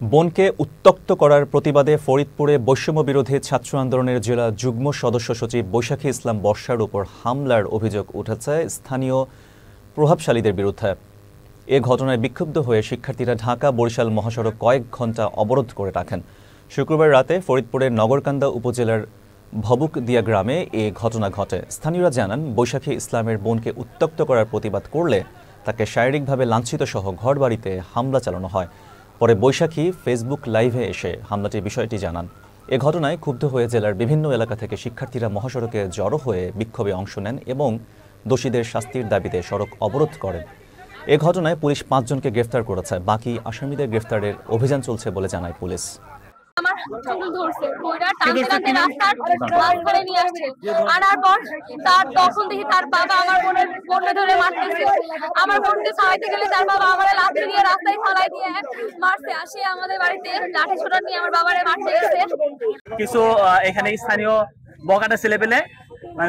বোনকে উত্ত্যক্ত করার প্রতিবাদে ফরিদপুরে বৈষম্য বিরোধী ছাত্র আন্দোলনের জেলা যুগ্ম সদস্য সচিব বৈশাখী ইসলাম বর্ষার উপর হামলার অভিযোগ উঠেছে স্থানীয় প্রভাবশালীদের বিরুদ্ধে। এ ঘটনায় বিক্ষুব্ধ হয়ে শিক্ষার্থীরা ঢাকা বরিশাল মহাসড়ক কয়েক ঘণ্টা অবরোধ করে রাখেন। শুক্রবার রাতে ফরিদপুরের নগরকান্দা উপজেলার ভবুকদিয়া গ্রামে এ ঘটনা ঘটে। স্থানীয়রা জানান, বৈশাখী ইসলামের বোনকে উত্ত্যক্ত করার প্রতিবাদ করলে তাকে শারীরিকভাবে লাঞ্ছিত সহ ঘরবাড়িতে হামলা চালানো হয়। পরে বৈশাখী ফেসবুক লাইভে এসে হামলাটির বিষয়টি জানান। এ ঘটনায় ক্ষুব্ধ হয়ে জেলার বিভিন্ন এলাকা থেকে শিক্ষার্থীরা মহাসড়কে জড়ো হয়ে বিক্ষোভে অংশ নেন এবং দোষীদের শাস্তির দাবিতে সড়ক অবরোধ করেন। এ ঘটনায় পুলিশ ৫ জনকে গ্রেফতার করেছে। বাকি আসামিদের গ্রেফতারের অভিযান চলছে বলে জানায় পুলিশ। আমার চুল ধরছে, কইরা টানতে টানতে রাস্তার মাঝখানে নিয়ে আসছে। আনার পর তখন দেখি তার বাবা আমার বোনকে ধরে মারতেছে। আমার বোনকে ছাড়াইতে গেলে তার বাবা আমার লাঠি নিয়ে রাস্তায় ফালাই দিয়ে মারছে। আসে আমাদের বাড়িতে লাঠি ছোটা নিয়ে আমার বাবারে মারতে গেছে। কিছু এখানে স্থানীয় বগাটা ছেলেপেলে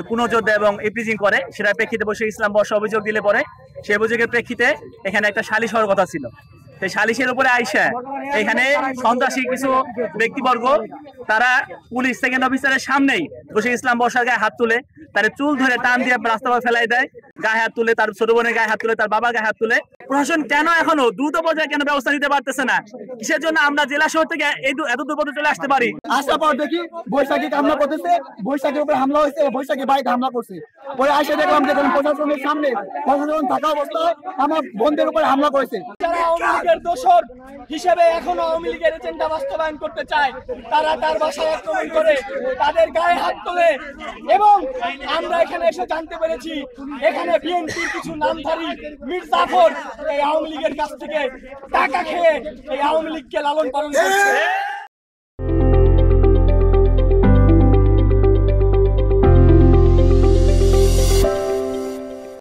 পুনঃযোদ্ধা এবং ইপ্রিজিং করে, সেটার প্রেক্ষিতে বৈশাখী ইসলাম বর্ষা অভিযোগ দিলে পরে সেই অভিযোগের প্রেক্ষিতে এখানে একটা সালিশ হওয়ার কথা ছিল। সেই সালিশের উপরে আইসা এখানে সন্ত্রাসী কিছু ব্যক্তিবর্গ তারা পুলিশ সেকেন্ড অফিসারের সামনেই বৈশাখী ইসলাম বর্ষার গায়ে হাত তুলে তার চুল ধরে টান দিয়ে রাস্তা ফেলাই দেয়, গায়ে হাত তুলে, তার ছোট বোনের গায়ে হাত তুলে, তার বাবার গায়ে হাত তুলে। প্রশাসন কেন এখনো দ্রুত পর্যায়ে কেন ব্যবস্থা নিতে পারতেছে না? কিসের জন্য আমরা জেলা শহর থেকে এত দূর পর্যন্ত চলে আসতে পারি? আসার পর দেখি বৈশাখী হামলা করতেছে, বৈশাখীর উপরে হামলা হয়েছে, বৈশাখী বাড়িতে হামলা করছে। পরে আসে দেখলাম যে প্রশাসনের সামনে প্রশাসন থাকা অবস্থায় আমার বোনদের উপরে হামলা করেছে। যারা আওয়ামী লীগের দোসর হিসেবে এখনো আওয়ামী লীগের এজেন্ডা বাস্তবায়ন করতে চায়, তারা তার বাসায় আক্রমণ করে, তাদের গায়ে হাত তোলে। এবং আমরা এখানে এসে জানতে পেরেছি এখানে বিএনপির কিছু নামধারী মীর জাফর এই আওয়ামী লীগের কাছ থেকে টাকা খেয়ে এই আওয়ামী লীগকে লালন পালন করছে।